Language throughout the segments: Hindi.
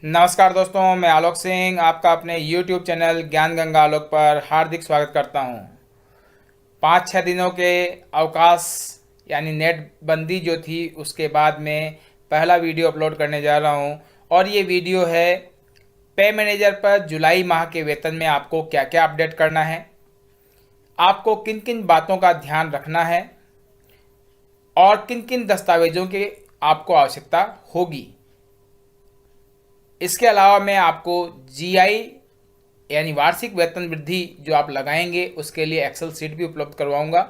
नमस्कार दोस्तों, मैं आलोक सिंह आपका अपने YouTube चैनल ज्ञान गंगा आलोक पर हार्दिक स्वागत करता हूं। 5-6 दिनों के अवकाश यानी नेट बंदी जो थी उसके बाद में पहला वीडियो अपलोड करने जा रहा हूं और ये वीडियो है पे मैनेजर पर जुलाई माह के वेतन में आपको क्या क्या अपडेट करना है, आपको किन किन बातों का ध्यान रखना है और किन किन दस्तावेज़ों की आपको आवश्यकता होगी। इसके अलावा मैं आपको जीआई यानी वार्षिक वेतन वृद्धि जो आप लगाएंगे उसके लिए एक्सेल सीट भी उपलब्ध करवाऊंगा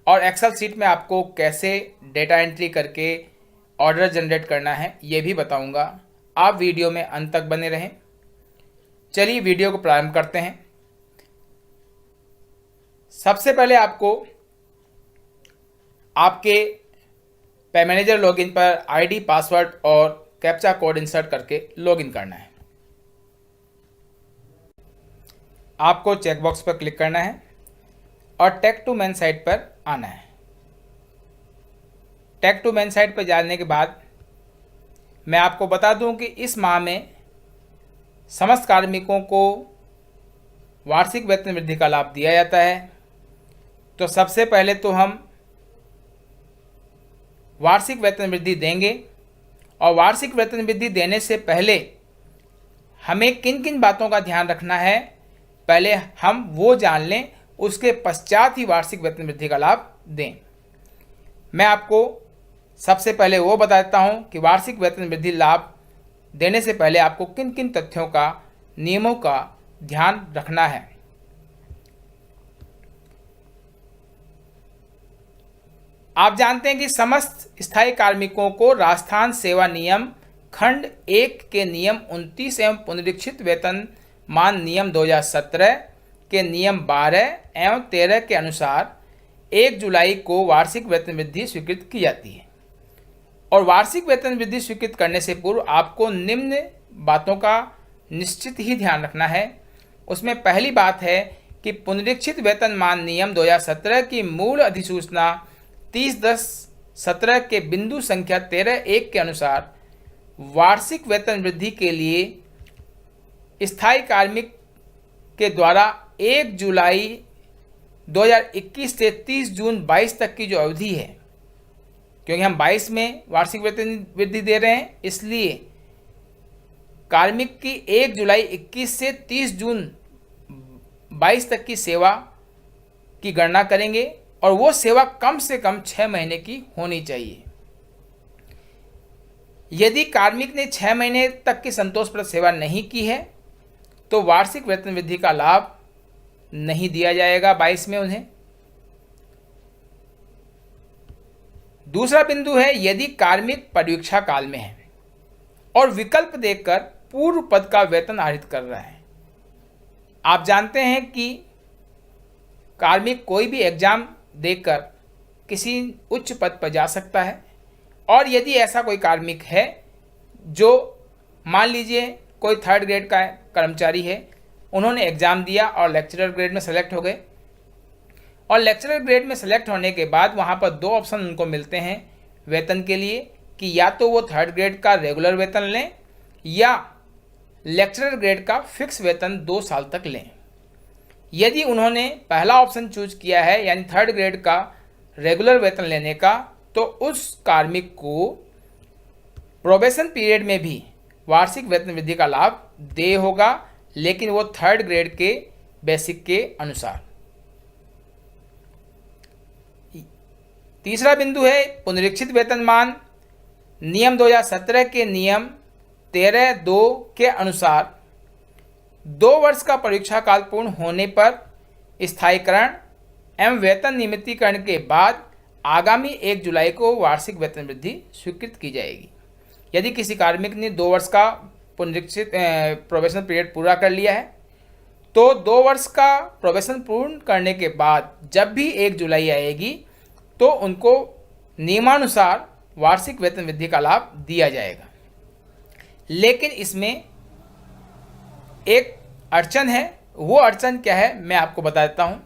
और एक्सेल सीट में आपको कैसे डेटा एंट्री करके ऑर्डर जनरेट करना है ये भी बताऊंगा। आप वीडियो में अंत तक बने रहें। चलिए वीडियो को प्रारंभ करते हैं। सबसे पहले आपको आपके पे मैनेजर लॉगिन पर आईडी, पासवर्ड और कैप्चा कोड इंसर्ट करके लॉगिन करना है। आपको चेकबॉक्स पर क्लिक करना है और टेक टू मेन साइट पर आना है। टेक टू मेन साइट पर जाने के बाद मैं आपको बता दूं कि इस माह में समस्त कार्मिकों को वार्षिक वेतन वृद्धि का लाभ दिया जाता है। तो सबसे पहले तो हम वार्षिक वेतन वृद्धि देंगे और वार्षिक वेतन वृद्धि देने से पहले हमें किन किन बातों का ध्यान रखना है पहले हम वो जान लें, उसके पश्चात ही वार्षिक वेतन वृद्धि का लाभ दें। मैं आपको सबसे पहले वो बता देता हूँ कि वार्षिक वेतन वृद्धि लाभ देने से पहले आपको किन किन तथ्यों का, नियमों का ध्यान रखना है। आप जानते हैं कि समस्त स्थायी कार्मिकों को राजस्थान सेवा नियम खंड 1 के नियम 29 एवं पुनरीक्षित वेतनमान नियम 2017 के नियम 12 एवं 13 के अनुसार 1 जुलाई को वार्षिक वेतन वृद्धि स्वीकृत की जाती है। और वार्षिक वेतन वृद्धि स्वीकृत करने से पूर्व आपको निम्न बातों का निश्चित ही ध्यान रखना है। उसमें पहली बात है कि पुनरीक्षित वेतनमान नियम 2017 की मूल अधिसूचना 30/10/17 के बिंदु संख्या 13.1 के अनुसार वार्षिक वेतन वृद्धि के लिए स्थायी कार्मिक के द्वारा 1 जुलाई 2021 से 30 जून 22 तक की जो अवधि है, क्योंकि हम 22 में वार्षिक वेतन वृद्धि दे रहे हैं, इसलिए कार्मिक की 1 जुलाई 21 से 30 जून 22 तक की सेवा की गणना करेंगे और वो सेवा कम से कम 6 महीने की होनी चाहिए। यदि कार्मिक ने 6 महीने तक की संतोषप्रद सेवा नहीं की है तो वार्षिक वेतन वृद्धि का लाभ नहीं दिया जाएगा 22 में उन्हें। दूसरा बिंदु है यदि कार्मिक परीक्षा काल में है और विकल्प देखकर पूर्व पद का वेतन आहरित कर रहा है। आप जानते हैं कि कार्मिक कोई भी एग्जाम देकर किसी उच्च पद पर जा सकता है और यदि ऐसा कोई कार्मिक है जो मान लीजिए कोई 3rd ग्रेड का कर्मचारी है, उन्होंने एग्ज़ाम दिया और लेक्चरर ग्रेड में सेलेक्ट हो गए और लेक्चरर ग्रेड में सेलेक्ट होने के बाद वहाँ पर 2 ऑप्शन उनको मिलते हैं वेतन के लिए कि या तो वो 3rd ग्रेड का रेगुलर वेतन लें या लेक्चरर ग्रेड का फिक्स वेतन 2 साल तक लें। यदि उन्होंने पहला ऑप्शन चूज किया है यानी 3rd ग्रेड का रेगुलर वेतन लेने का, तो उस कार्मिक को प्रोबेशन पीरियड में भी वार्षिक वेतन वृद्धि का लाभ दे होगा, लेकिन वो 3rd ग्रेड के बेसिक के अनुसार। तीसरा बिंदु है पुनरीक्षित वेतनमान नियम 2017 के नियम 13(2) के अनुसार 2 वर्ष का परीक्षा काल पूर्ण होने पर स्थायीकरण एवं वेतन नियमितीकरण के बाद आगामी 1 जुलाई को वार्षिक वेतन वृद्धि स्वीकृत की जाएगी। यदि किसी कार्मिक ने 2 वर्ष का पुनरीक्षित प्रोबेशन पीरियड पूरा कर लिया है तो 2 वर्ष का प्रोबेशन पूर्ण करने के बाद जब भी 1 जुलाई आएगी तो उनको नियमानुसार वार्षिक वेतन वृद्धि का लाभ दिया जाएगा। लेकिन इसमें एक अड़चन है। वो अड़चन क्या है मैं आपको बता देता हूँ।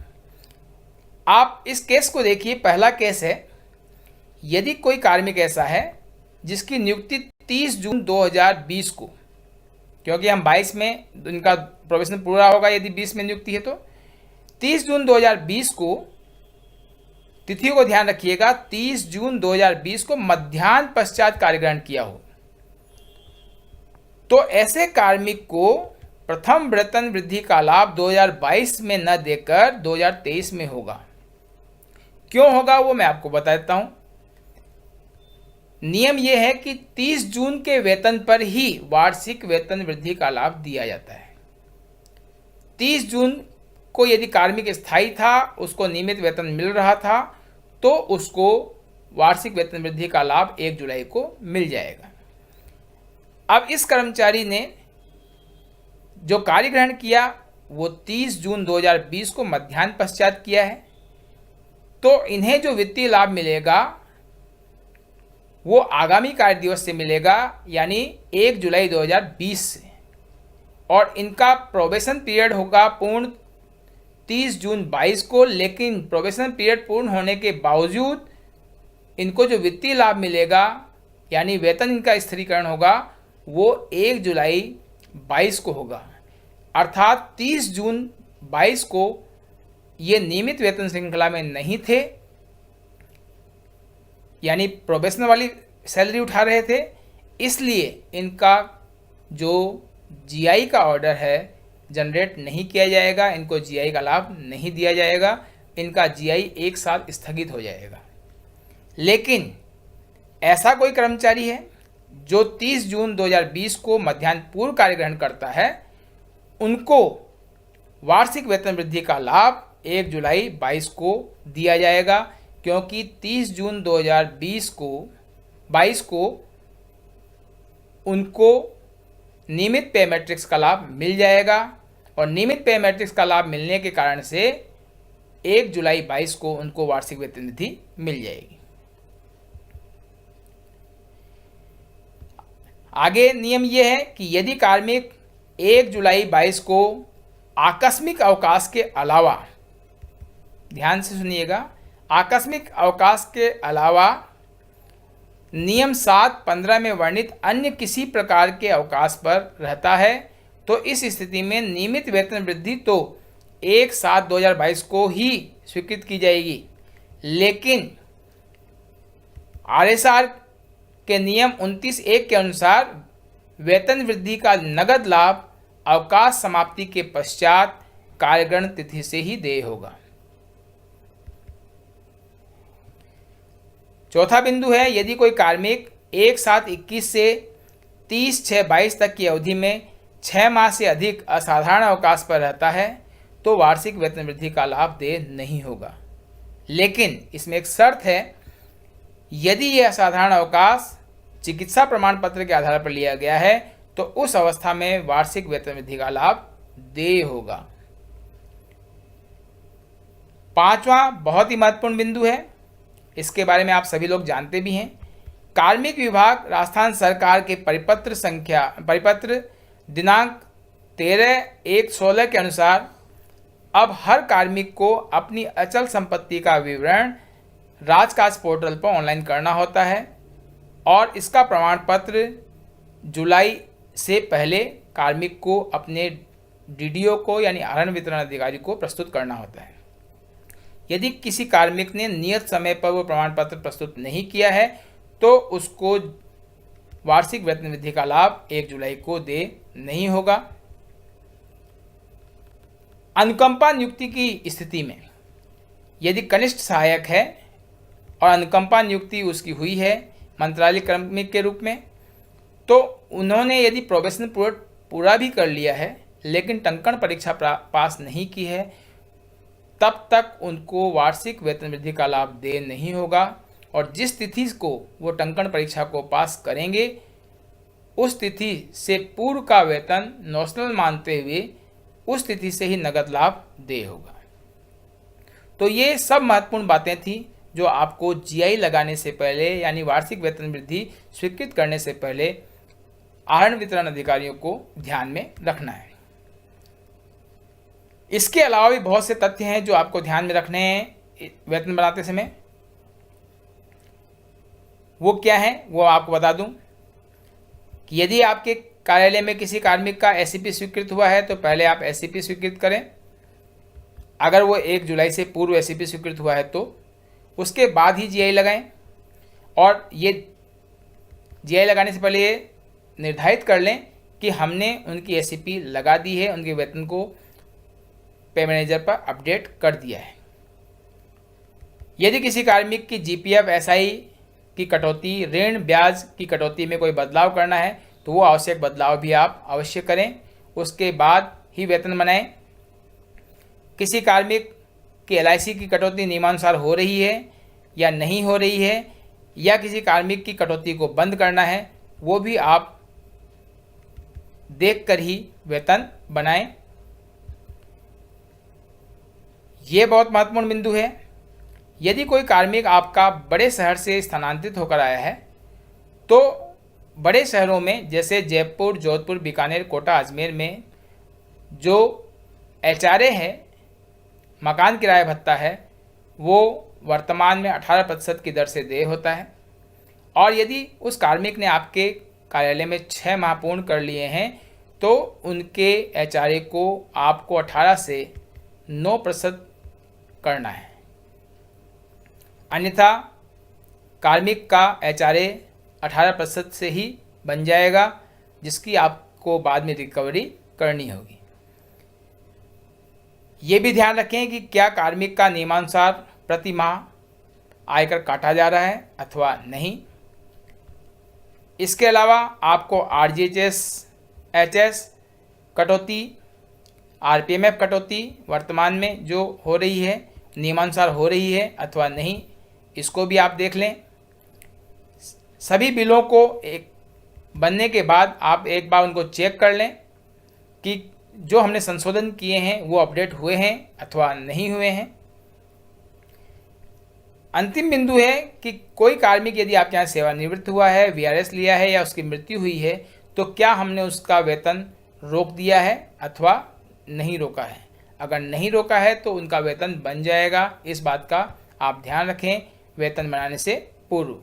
आप इस केस को देखिए। पहला केस है, यदि कोई कार्मिक ऐसा है जिसकी नियुक्ति 30 जून 2020 को क्योंकि हम 22 में इनका प्रोबेशन पूरा होगा यदि 20 में नियुक्ति है। तो 30 जून 2020 को, तिथि को ध्यान रखिएगा, 30 जून 2020 को मध्याह्न पश्चात कार्यग्रहण किया हो तो ऐसे कार्मिक को प्रथम वेतन वृद्धि का लाभ 2022 में न देकर 2023 में होगा। क्यों होगा वो मैं आपको बता देता हूं। नियम यह है कि 30 जून के वेतन पर ही वार्षिक वेतन वृद्धि का लाभ दिया जाता है। 30 जून को यदि कार्मिक स्थायी था, उसको नियमित वेतन मिल रहा था, तो उसको वार्षिक वेतन वृद्धि का लाभ 1 जुलाई को मिल जाएगा। अब इस कर्मचारी ने जो कार्य ग्रहण किया वो 30 जून 2020 को मध्याह्न पश्चात किया है, तो इन्हें जो वित्तीय लाभ मिलेगा वो आगामी कार्य दिवस से मिलेगा, यानी 1 जुलाई 2020 से। और इनका प्रोबेशन पीरियड होगा पूर्ण 30 जून 22 को, लेकिन प्रोबेशन पीरियड पूर्ण होने के बावजूद इनको जो वित्तीय लाभ मिलेगा यानी वेतन इनका स्थिरीकरण होगा वो 1 जुलाई 22 को होगा। अर्थात 30 जून 22 को ये नियमित वेतन श्रृंखला में नहीं थे, यानी प्रोबेशनल वाली सैलरी उठा रहे थे, इसलिए इनका जो जीआई का ऑर्डर है जनरेट नहीं किया जाएगा, इनको जीआई का लाभ नहीं दिया जाएगा, इनका जीआई 1 साल स्थगित हो जाएगा। लेकिन ऐसा कोई कर्मचारी है जो 30 जून 2020 को मध्याह्न पूर्व कार्य ग्रहण करता है, उनको वार्षिक वेतन वृद्धि का लाभ 1 जुलाई 22 को दिया जाएगा, क्योंकि 30 जून 2022 को उनको नियमित पे मैट्रिक्स का लाभ मिल जाएगा, और नियमित पे मैट्रिक्स का लाभ मिलने के कारण से 1 जुलाई 22 को उनको वार्षिक वेतन वृद्धि मिल जाएगी। आगे नियम यह है कि यदि कार्मिक 1 जुलाई 22 को आकस्मिक अवकाश के अलावा, ध्यान से सुनिएगा, आकस्मिक अवकाश के अलावा नियम 7(15) में वर्णित अन्य किसी प्रकार के अवकाश पर रहता है, तो इस स्थिति में नियमित वेतन वृद्धि तो 1/7/2022 को ही स्वीकृत की जाएगी, लेकिन आरएसआर के नियम 29(1) के अनुसार वेतन वृद्धि का नगद लाभ अवकाश समाप्ति के पश्चात कार्यग्रहण तिथि से ही देय होगा। चौथा बिंदु है, यदि कोई कार्मिक 1/7/21 से 30/6/22 तक की अवधि में 6 माह से अधिक असाधारण अवकाश पर रहता है तो वार्षिक वेतन वृद्धि का लाभ देय नहीं होगा। लेकिन इसमें एक शर्त है, यदि यह असाधारण अवकाश चिकित्सा प्रमाण पत्र के आधार पर लिया गया है तो उस अवस्था में वार्षिक वेतन वृद्धि का लाभ देय होगा। पांचवा बहुत ही महत्वपूर्ण बिंदु है, इसके बारे में आप सभी लोग जानते भी हैं। कार्मिक विभाग राजस्थान सरकार के परिपत्र दिनांक 13/1/16 के अनुसार अब हर कार्मिक को अपनी अचल संपत्ति का विवरण राजकाज पोर्टल पर ऑनलाइन करना होता है, और इसका प्रमाण पत्र जुलाई से पहले कार्मिक को अपने डीडीओ को यानी आहरण वितरण अधिकारी को प्रस्तुत करना होता है। यदि किसी कार्मिक ने नियत समय पर वो प्रमाण पत्र प्रस्तुत नहीं किया है तो उसको वार्षिक वेतन वृद्धि का लाभ 1 जुलाई को दे नहीं होगा। अनुकंपा नियुक्ति की स्थिति में यदि कनिष्ठ सहायक है और अनुकंपा नियुक्ति उसकी हुई है मंत्रालय कार्मिक के रूप में, तो उन्होंने यदि प्रोबेशन पूरा भी कर लिया है लेकिन टंकण परीक्षा पास नहीं की है, तब तक उनको वार्षिक वेतन वृद्धि का लाभ दे नहीं होगा, और जिस तिथि को वो टंकण परीक्षा को पास करेंगे उस तिथि से पूर्व का वेतन नॉशनल मानते हुए उस तिथि से ही नगद लाभ देय होगा। तो ये सब महत्वपूर्ण बातें थी जो आपको जीआई लगाने से पहले यानी वार्षिक वेतन वृद्धि स्वीकृत करने से पहले आहरण वितरण अधिकारियों को ध्यान में रखना है। इसके अलावा भी बहुत से तथ्य हैं जो आपको ध्यान में रखने हैं वेतन बनाते समय। वो क्या है वो आपको बता दूं कि यदि आपके कार्यालय में किसी कार्मिक का एससीपी स्वीकृत हुआ है तो पहले आप एससीपी स्वीकृत करें। अगर वो 1 जुलाई से पूर्व एससीपी स्वीकृत हुआ है तो उसके बाद ही जीआई लगाएं। और ये जीआई लगाने से पहले ये निर्धारित कर लें कि हमने उनकी एससीपी लगा दी है, उनके वेतन को पे मैनेजर पर अपडेट कर दिया है। यदि किसी कार्मिक की जीपीएफ एसआई की कटौती, ऋण ब्याज की कटौती में कोई बदलाव करना है तो वो आवश्यक बदलाव भी आप अवश्य करें, उसके बाद ही वेतन बनाएं। किसी कार्मिक की एलआईसी की कटौती नियमानुसार हो रही है या नहीं हो रही है, या किसी कार्मिक की कटौती को बंद करना है, वो भी आप देखकर ही वेतन बनाएं। ये बहुत महत्वपूर्ण बिंदु है। यदि कोई कार्मिक आपका बड़े शहर से स्थानांतरित होकर आया है तो बड़े शहरों में जैसे जयपुर, जोधपुर, बीकानेर, कोटा, अजमेर में जो एचआरए है, मकान किराया भत्ता है, वो वर्तमान में 18% की दर से देय होता है। और यदि उस कार्मिक ने आपके कार्यालय में 6 माह पूर्ण कर लिए हैं तो उनके एचआरए को आपको 18 से 9% करना है, अन्यथा कार्मिक का एचआरए 18% से ही बन जाएगा, जिसकी आपको बाद में रिकवरी करनी होगी। ये भी ध्यान रखें कि क्या कार्मिक का नियमानुसार प्रति माह आयकर काटा जा रहा है अथवा नहीं। इसके अलावा आपको आरजीएचएस, एचएस कटौती, आरपीएमएफ कटौती वर्तमान में जो हो रही है नियमानुसार हो रही है अथवा नहीं, इसको भी आप देख लें। सभी बिलों को एक बनने के बाद आप एक बार उनको चेक कर लें कि जो हमने संशोधन किए हैं वो अपडेट हुए हैं अथवा नहीं हुए हैं। अंतिम बिंदु है कि कोई कार्मिक यदि आपके यहाँ सेवानिवृत्त हुआ है, वीआरएस लिया है या उसकी मृत्यु हुई है तो क्या हमने उसका वेतन रोक दिया है अथवा नहीं रोका है। अगर नहीं रोका है तो उनका वेतन बन जाएगा, इस बात का आप ध्यान रखें वेतन बनाने से पूर्व।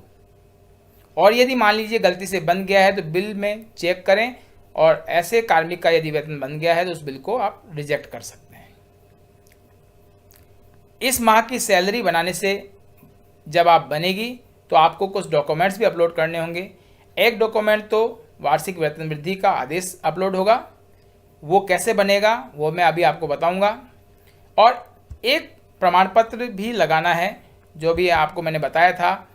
और यदि मान लीजिए गलती से बन गया है तो बिल में चेक करें, और ऐसे कार्मिक का यदि वेतन बन गया है तो उस बिल को आप रिजेक्ट कर सकते हैं। इस माह की सैलरी बनाने से जब आप बनेगी तो आपको कुछ डॉक्यूमेंट्स भी अपलोड करने होंगे। एक डॉक्यूमेंट तो वार्षिक वेतन वृद्धि का आदेश अपलोड होगा, वो कैसे बनेगा वो मैं अभी आपको बताऊंगा। और एक प्रमाण पत्र भी लगाना है, जो भी आपको मैंने बताया था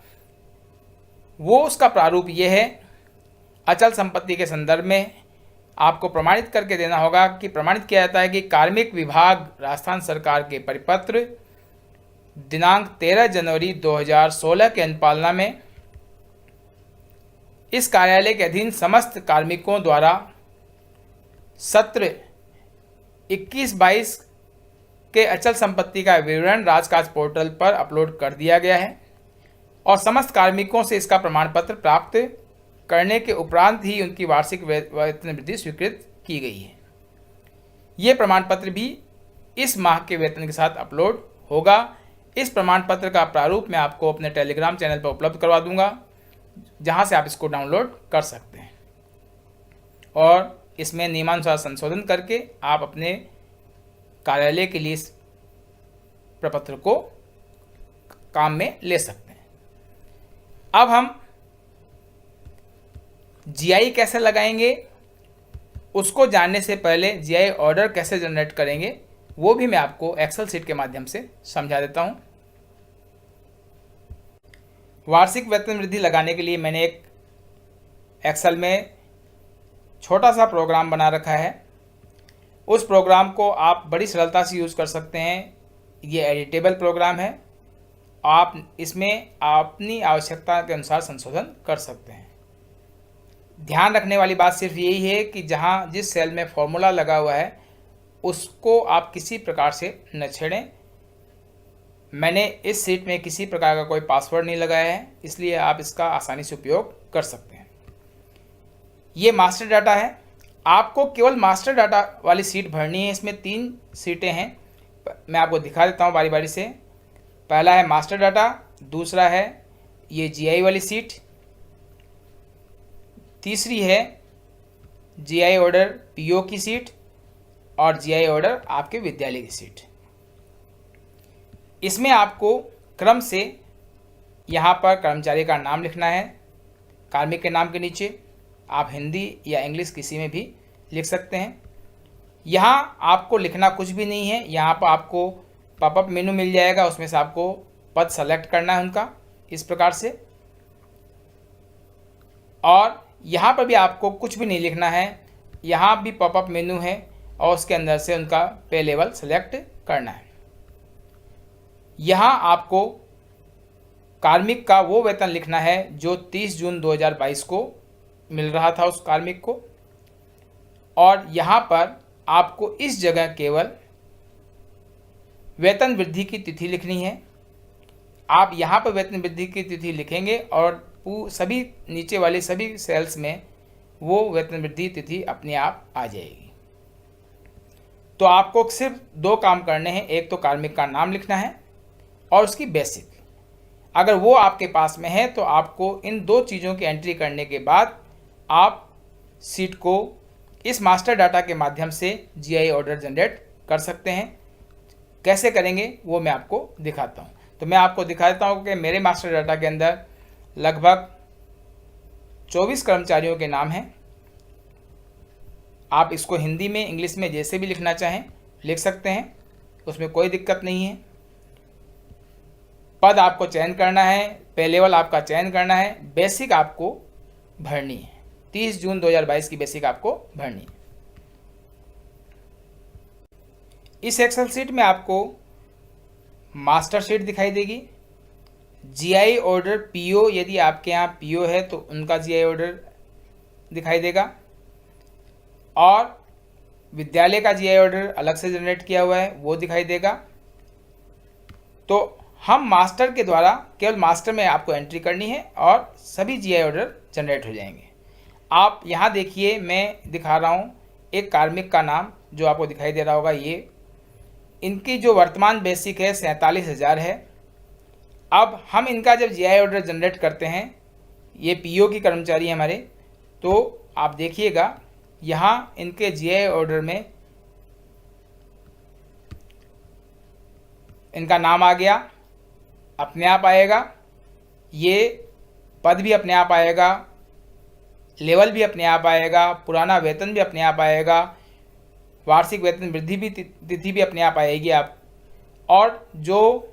वो उसका प्रारूप ये है। अचल संपत्ति के संदर्भ में आपको प्रमाणित करके देना होगा कि प्रमाणित किया जाता है कि कार्मिक विभाग राजस्थान सरकार के परिपत्र दिनांक 13 जनवरी 2016 के अनुपालना में इस कार्यालय के अधीन समस्त कार्मिकों द्वारा सत्र 21-22 के अचल संपत्ति का विवरण राजकाज पोर्टल पर अपलोड कर दिया गया है, और समस्त कार्मिकों से इसका प्रमाण पत्र प्राप्त करने के उपरांत ही उनकी वार्षिक वेतन वृद्धि स्वीकृत की गई है। ये प्रमाण पत्र भी इस माह के वेतन के साथ अपलोड होगा। इस प्रमाण पत्र का प्रारूप मैं आपको अपने टेलीग्राम चैनल पर उपलब्ध करवा दूंगा, जहां से आप इसको डाउनलोड कर सकते हैं और इसमें नियमानुसार संशोधन करके आप अपने कार्यालय के लिए इस प्रपत्र को काम में ले सकते हैं। अब हम जीआई कैसे लगाएंगे उसको जानने से पहले जीआई ऑर्डर कैसे जनरेट करेंगे वो भी मैं आपको एक्सेल शीट के माध्यम से समझा देता हूं। वार्षिक वेतन वृद्धि लगाने के लिए मैंने एक एक्सेल में छोटा सा प्रोग्राम बना रखा है। उस प्रोग्राम को आप बड़ी सरलता से यूज़ कर सकते हैं। ये एडिटेबल प्रोग्राम है, आप इसमें अपनी आवश्यकता के अनुसार संशोधन कर सकते हैं। ध्यान रखने वाली बात सिर्फ यही है कि जहाँ जिस सेल में फॉर्मूला लगा हुआ है उसको आप किसी प्रकार से न छेड़ें। मैंने इस शीट में किसी प्रकार का कोई पासवर्ड नहीं लगाया है, इसलिए आप इसका आसानी से उपयोग कर सकते हैं। ये मास्टर डाटा है, आपको केवल मास्टर डाटा वाली सीट भरनी है। इसमें 3 सीटें हैं, मैं आपको दिखा देता हूँ बारी बारी से। पहला है मास्टर डाटा, दूसरा है ये जीआई वाली सीट, तीसरी है जीआई ऑर्डर पीओ की सीट और जीआई ऑर्डर आपके विद्यालय की सीट। इसमें आपको क्रम से यहाँ पर कर्मचारी का नाम लिखना है। कार्मिक के नाम के नीचे आप हिंदी या इंग्लिश किसी में भी लिख सकते हैं। यहाँ आपको लिखना कुछ भी नहीं है। यहाँ पर आपको पॉपअप मेनू मिल जाएगा, उसमें से आपको पद सेलेक्ट करना है उनका इस प्रकार से। और यहाँ पर भी आपको कुछ भी नहीं लिखना है। यहाँ भी पॉपअप मेनू है और उसके अंदर से उनका पे लेवल सेलेक्ट करना है। यहाँ आपको कार्मिक का वो वेतन लिखना है जो 30 जून 2022 को मिल रहा था उस कार्मिक को। और यहाँ पर आपको इस जगह केवल वेतन वृद्धि की तिथि लिखनी है। आप यहाँ पर वेतन वृद्धि की तिथि लिखेंगे और सभी नीचे वाले सभी सेल्स में वो वेतन वृद्धि तिथि अपने आप आ जाएगी। तो आपको सिर्फ 2 काम करने हैं। एक तो कार्मिक का नाम लिखना है और उसकी बेसिक, अगर वो आपके पास में है तो आपको इन 2 चीज़ों की एंट्री करने के बाद आप सीट को इस मास्टर डाटा के माध्यम से जीआई ऑर्डर जनरेट कर सकते हैं। कैसे करेंगे वो मैं आपको दिखाता हूँ। तो मैं आपको दिखा देता हूँ कि मेरे मास्टर डाटा के अंदर लगभग 24 कर्मचारियों के नाम हैं। आप इसको हिंदी में इंग्लिश में जैसे भी लिखना चाहें लिख सकते हैं, उसमें कोई दिक्कत नहीं है। पद आपको चयन करना है, पे लेवल आपका चयन करना है, बेसिक आपको भरनी है। 30 जून 2022 की बेसिक आपको भरनी है। इस एक्सेल शीट में आपको मास्टर शीट दिखाई देगी। जीआई ऑर्डर पीओ, यदि आपके यहाँ पीओ है तो उनका जीआई ऑर्डर दिखाई देगा और विद्यालय का जीआई ऑर्डर अलग से जनरेट किया हुआ है वो दिखाई देगा। तो हम मास्टर के द्वारा केवल मास्टर में आपको एंट्री करनी है और सभी जीआई ऑर्डर जनरेट हो जाएंगे। आप यहाँ देखिए, मैं दिखा रहा हूँ एक कार्मिक का नाम जो आपको दिखाई दे रहा होगा। ये इनकी जो वर्तमान बेसिक है 47,000 है। अब हम इनका जब जीआई ऑर्डर जनरेट करते हैं, ये पीओ की कर्मचारी हमारे, तो आप देखिएगा यहाँ इनके जीआई ऑर्डर में इनका नाम आ गया, अपने आप आएगा। ये पद भी अपने आप आएगा, लेवल भी अपने आप आएगा, पुराना वेतन भी अपने आप आएगा, वार्षिक वेतन वृद्धि भी तिथि भी अपने आप आएगी आप। और जो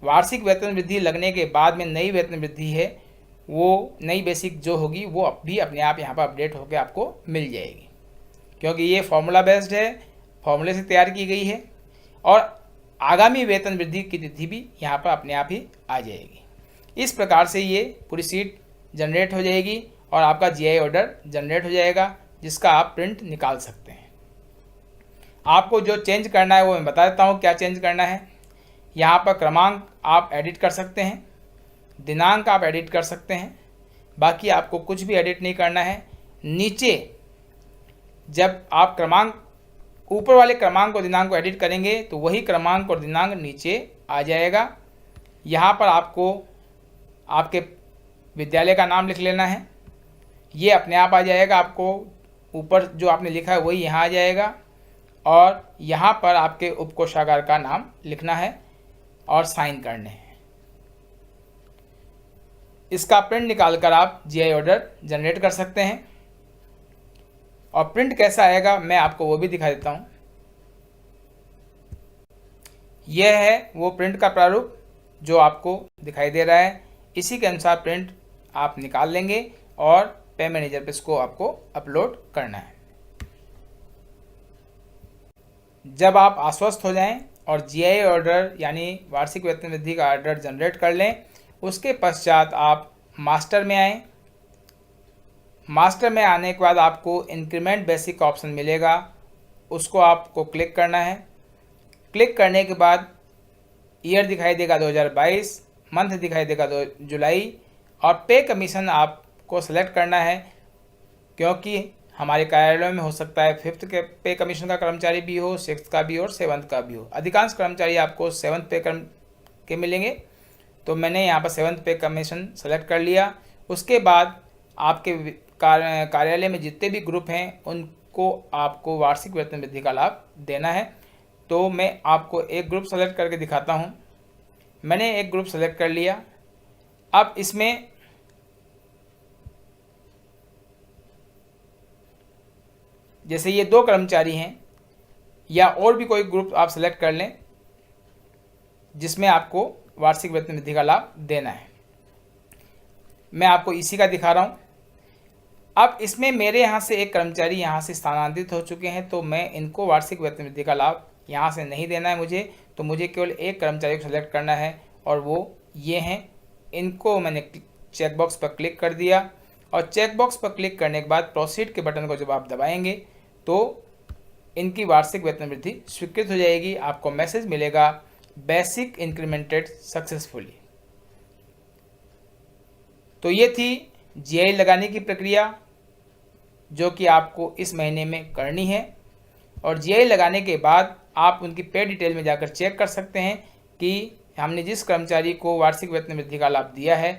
वार्षिक वेतन वृद्धि लगने के बाद में नई वेतन वृद्धि है, वो नई बेसिक जो होगी वो भी अपने आप यहाँ पर अपडेट होकर आपको मिल जाएगी, क्योंकि ये फॉर्मूला बेस्ड है, फॉर्मूले से तैयार की गई है। और आगामी वेतन वृद्धि की तिथि भी यहाँ पर अपने आप ही आ जाएगी। इस प्रकार से ये पूरी सीट जनरेट हो जाएगी और आपका जीआई ऑर्डर जनरेट हो जाएगा, जिसका आप प्रिंट निकाल सकते हैं। आपको जो चेंज करना है वो मैं बता देता हूँ क्या चेंज करना है। यहाँ पर क्रमांक आप एडिट कर सकते हैं, दिनांक आप एडिट कर सकते हैं, बाकी आपको कुछ भी एडिट नहीं करना है। नीचे जब आप क्रमांक ऊपर वाले क्रमांक और दिनांक को एडिट करेंगे तो वही क्रमांक और दिनांक नीचे आ जाएगा। यहाँ पर आपको आपके विद्यालय का नाम लिख लेना है, ये अपने आप आ जाएगा। आपको ऊपर जो आपने लिखा है वही यहाँ आ जाएगा और यहाँ पर आपके उपकोषागार का नाम लिखना है और साइन करने हैं। इसका प्रिंट निकालकर आप जीआई ऑर्डर जनरेट कर सकते हैं। और प्रिंट कैसा आएगा मैं आपको वो भी दिखा देता हूँ। यह है वो प्रिंट का प्रारूप जो आपको दिखाई दे रहा है। इसी के अनुसार प्रिंट आप निकाल लेंगे और पे मैनेजर पे इसको आपको अपलोड करना है। जब आप आश्वस्त हो जाएं और जीआई ऑर्डर यानी वार्षिक वेतन वृद्धि का ऑर्डर जनरेट कर लें, उसके पश्चात आप मास्टर में आएँ। मास्टर में आने के बाद आपको इंक्रीमेंट बेसिक का ऑप्शन मिलेगा, उसको आपको क्लिक करना है। क्लिक करने के बाद ईयर दिखाई देगा 2022, मंथ दिखाई देगा 2 जुलाई और पे कमीशन आपको सेलेक्ट करना है, क्योंकि हमारे कार्यालय में हो सकता है 5th के पे कमीशन का कर्मचारी भी हो, 6th का भी और 7th का भी हो। अधिकांश कर्मचारी आपको 7th पे के मिलेंगे, तो मैंने यहाँ पर 7th पे कमीशन सेलेक्ट कर लिया। उसके बाद आपके कार्यालय में जितने भी ग्रुप हैं उनको आपको वार्षिक वेतन वृद्धि का लाभ देना है। तो मैं आपको एक ग्रुप सेलेक्ट करके दिखाता हूँ। मैंने एक ग्रुप सेलेक्ट कर लिया। अब इसमें जैसे ये 2 कर्मचारी हैं, या और भी कोई ग्रुप आप सेलेक्ट कर लें जिसमें आपको वार्षिक वेतन वृद्धि का लाभ देना है। मैं आपको इसी का दिखा रहा हूँ। अब इसमें मेरे यहाँ से एक कर्मचारी यहाँ से स्थानांतरित हो चुके हैं, तो मैं इनको वार्षिक वेतन वृद्धि का लाभ यहाँ से नहीं देना है मुझे। तो मुझे केवल एक कर्मचारी को सेलेक्ट करना है और वो ये हैं। इनको मैंने चेकबॉक्स पर क्लिक कर दिया और चेकबॉक्स पर क्लिक करने के बाद प्रोसीड के बटन को जब आप दबाएंगे तो इनकी वार्षिक वेतन वृद्धि स्वीकृत हो जाएगी। आपको मैसेज मिलेगा बेसिक इंक्रीमेंटेड सक्सेसफुली। तो ये थी जीआई लगाने की प्रक्रिया जो कि आपको इस महीने में करनी है। और जीआई लगाने के बाद आप उनकी पे डिटेल में जाकर चेक कर सकते हैं कि हमने जिस कर्मचारी को वार्षिक वेतन वृद्धि का लाभ दिया है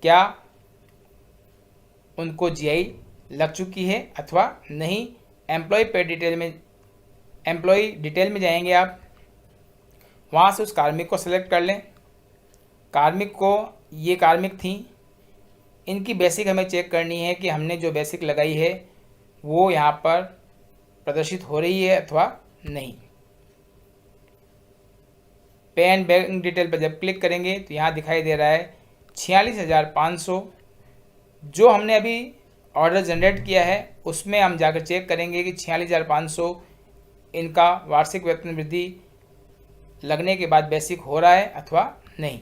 क्या उनको जीआई लग चुकी है अथवा नहीं। एम्प्लॉय डिटेल में जाएंगे आप, वहाँ से उस कार्मिक को सेलेक्ट कर लें। कार्मिक को ये कार्मिक थी, इनकी बेसिक हमें चेक करनी है कि हमने जो बेसिक लगाई है वो यहाँ पर प्रदर्शित हो रही है अथवा नहीं। पे एंड बैंक डिटेल पर जब क्लिक करेंगे तो यहाँ दिखाई दे रहा है 46,500। जो हमने अभी ऑर्डर जनरेट किया है उसमें हम जाकर चेक करेंगे कि 46,500 इनका वार्षिक वेतन वृद्धि लगने के बाद बेसिक हो रहा है अथवा नहीं।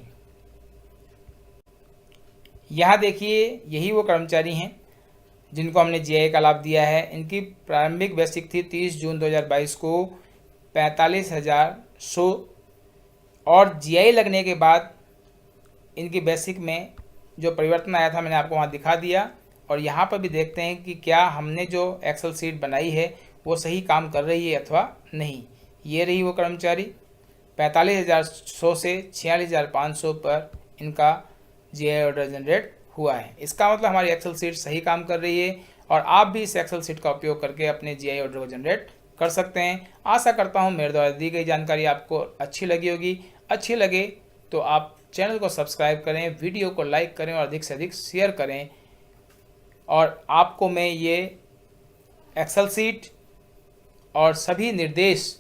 यहाँ देखिए यही वो कर्मचारी हैं जिनको हमने जीआई का लाभ दिया है। इनकी प्रारंभिक बेसिक थी 30 जून 2022 को 45,100 और जीआई लगने के बाद इनकी बेसिक में जो परिवर्तन आया था मैंने आपको वहाँ दिखा दिया। और यहाँ पर भी देखते हैं कि क्या हमने जो एक्सेल शीट बनाई है वो सही काम कर रही है अथवा नहीं। ये रही वो कर्मचारी, 45,100 से 46,500 पर इनका जीआई ऑर्डर जनरेट हुआ है। इसका मतलब हमारी एक्सेल शीट सही काम कर रही है और आप भी इस एक्सेल शीट का उपयोग करके अपने जीआई ऑर्डर को जनरेट कर सकते हैं। आशा करता हूँ मेरे द्वारा दी गई जानकारी आपको अच्छी लगी होगी। अच्छी लगे तो आप चैनल को सब्सक्राइब करें, वीडियो को लाइक करें और अधिक से अधिक शेयर करें। और आपको मैं ये एक्सेल शीट और सभी निर्देश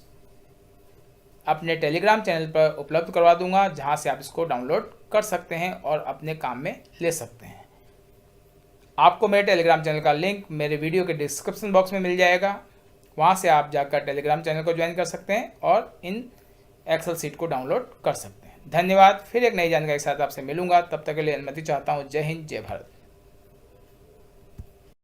अपने टेलीग्राम चैनल पर उपलब्ध करवा दूंगा, जहां से आप इसको डाउनलोड कर सकते हैं और अपने काम में ले सकते हैं। आपको मेरे टेलीग्राम चैनल का लिंक मेरे वीडियो के डिस्क्रिप्शन बॉक्स में मिल जाएगा। वहां से आप जाकर टेलीग्राम चैनल को ज्वाइन कर सकते हैं और इन एक्सेल शीट को डाउनलोड कर सकते हैं। धन्यवाद। फिर एक नई जानकारी के साथ आपसे मिलूंगा। तब तक के लिए अनुमति चाहता हूँ। जय हिंद, जय भारत।